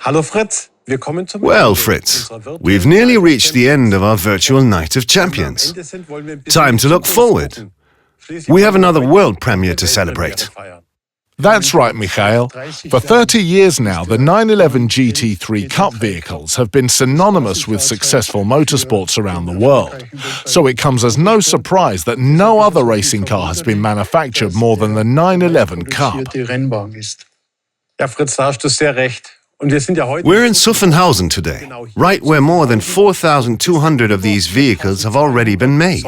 Well, Fritz, we've nearly reached the end of our virtual Night of Champions. Time to look forward. We have another world premiere to celebrate. That's right, Michael. For 30 years now, the 911 GT3 Cup vehicles have been synonymous with successful motorsports around the world. So it comes as no surprise that no other racing car has been manufactured more than the 911 Cup. We're in Zuffenhausen today, right where more than 4,200 of these vehicles have already been made.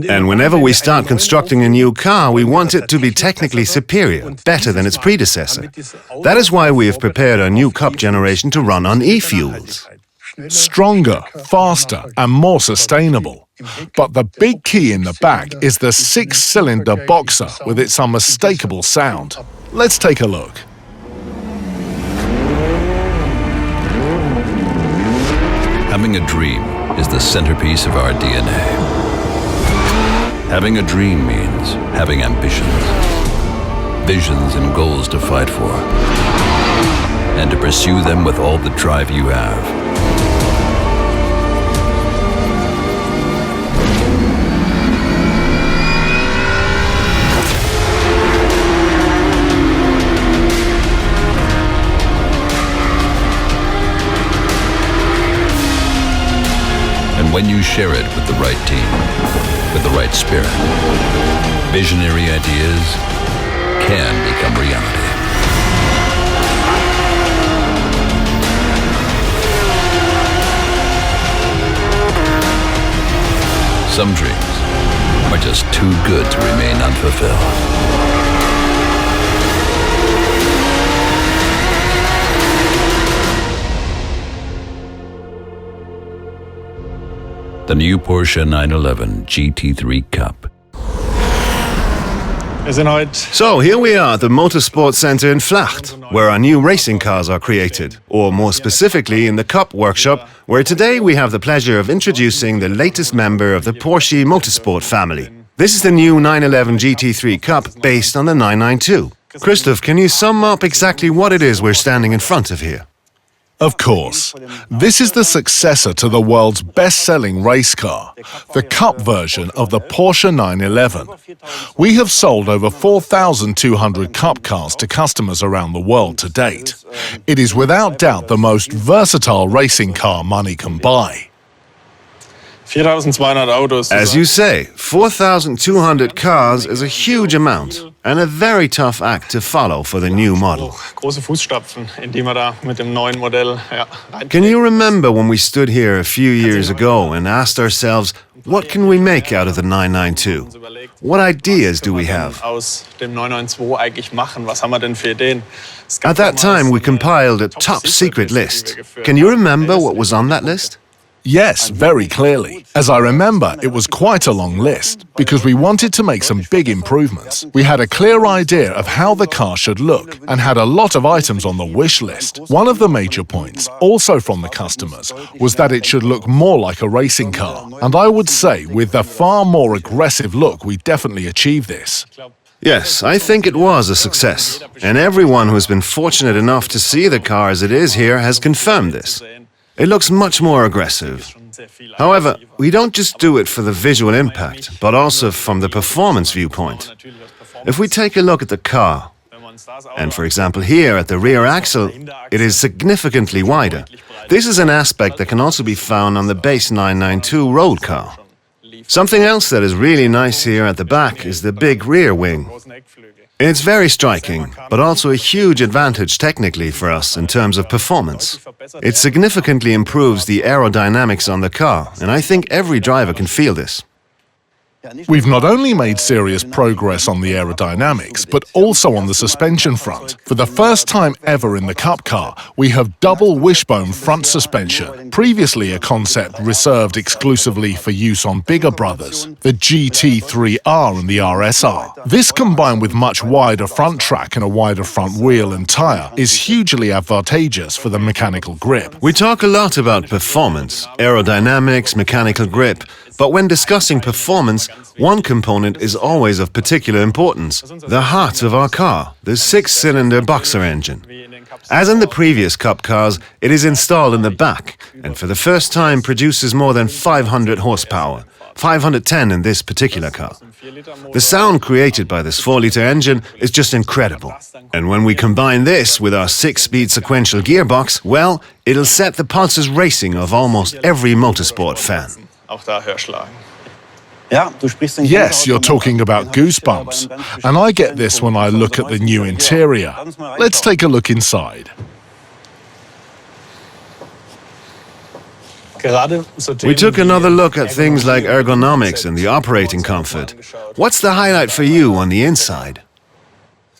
And whenever we start constructing a new car, we want it to be technically superior, better than its predecessor. That is why we have prepared our new Cup generation to run on e-fuels. Stronger, faster, and more sustainable. But the big key in the back is the six-cylinder Boxer with its unmistakable sound. Let's take a look. Having a dream is the centerpiece of our DNA. Having a dream means having ambitions, visions and goals to fight for, and to pursue them with all the drive you have. And when you share it with the right team, with the right spirit, visionary ideas can become reality. Some dreams are just too good to remain unfulfilled. The new Porsche 911 GT3 Cup. So here we are at the Motorsport Center in Vlacht, where our new racing cars are created, or more specifically in the Cup workshop, where today we have the pleasure of introducing the latest member of the Porsche Motorsport family. This is the new 911 GT3 Cup based on the 992. Christoph, can you sum up exactly what it is we're standing in front of here? Of course. This is the successor to the world's best-selling race car, the Cup version of the Porsche 911. We have sold over 4,200 Cup cars to customers around the world to date. It is without doubt the most versatile racing car money can buy. As you say, 4,200 cars is a huge amount and a very tough act to follow for the new model. Can you remember when we stood here a few years ago and asked ourselves, what can we make out of the 992? What ideas do we have? At that time, we compiled a top secret list. Can you remember what was on that list? Yes, very clearly. As I remember, it was quite a long list, because we wanted to make some big improvements. We had a clear idea of how the car should look, and had a lot of items on the wish list. One of the major points, also from the customers, was that it should look more like a racing car. And I would say, with the far more aggressive look, we definitely achieved this. Yes, I think it was a success. And everyone who has been fortunate enough to see the car as it is here has confirmed this. It looks much more aggressive. However, we don't just do it for the visual impact, but also from the performance viewpoint. If we take a look at the car, and for example here at the rear axle, it is significantly wider. This is an aspect that can also be found on the base 992 road car. Something else that is really nice here at the back is the big rear wing. It's very striking, but also a huge advantage technically for us in terms of performance. It significantly improves the aerodynamics on the car, and I think every driver can feel this. We've not only made serious progress on the aerodynamics, but also on the suspension front. For the first time ever in the Cup car, we have double wishbone front suspension, previously a concept reserved exclusively for use on bigger brothers, the GT3R and the RSR. This, combined with much wider front track and a wider front wheel and tyre, is hugely advantageous for the mechanical grip. We talk a lot about performance, aerodynamics, mechanical grip, But when discussing performance, one component is always of particular importance: the heart of our car, the six-cylinder boxer engine. As in the previous Cup cars, it is installed in the back, and for the first time produces more than 500 horsepower, 510 in this particular car. The sound created by this 4-liter engine is just incredible. And when we combine this with our 6-speed sequential gearbox, well, it'll set the pulses racing of almost every motorsport fan. Yes, you're talking about goosebumps, and I get this when I look at the new interior. Let's take a look inside. We took another look at things like ergonomics and the operating comfort. What's the highlight for you on the inside?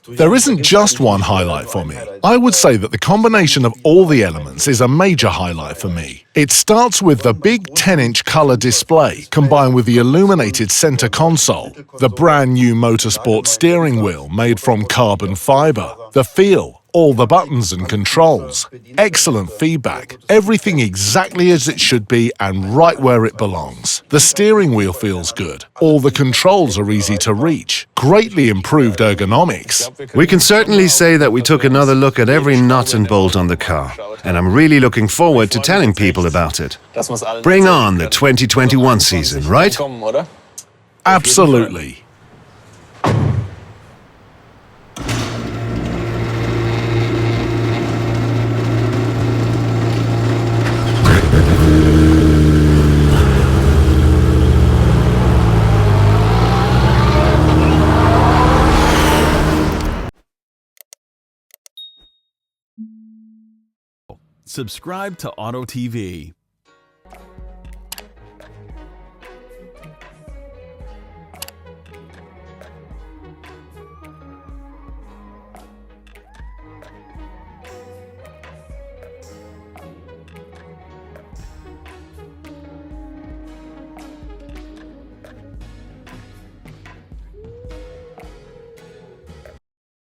There isn't just one highlight for me. I would say that the combination of all the elements is a major highlight for me. It starts with the big 10-inch color display combined with the illuminated center console, the brand new motorsport steering wheel made from carbon fiber, the feel, all the buttons and controls, excellent feedback, everything exactly as it should be and right where it belongs. The steering wheel feels good, all the controls are easy to reach, greatly improved ergonomics. We can certainly say that we took another look at every nut and bolt on the car, and I'm really looking forward to telling people about it. Bring on the 2021 season, right? Absolutely. Subscribe to Auto TV.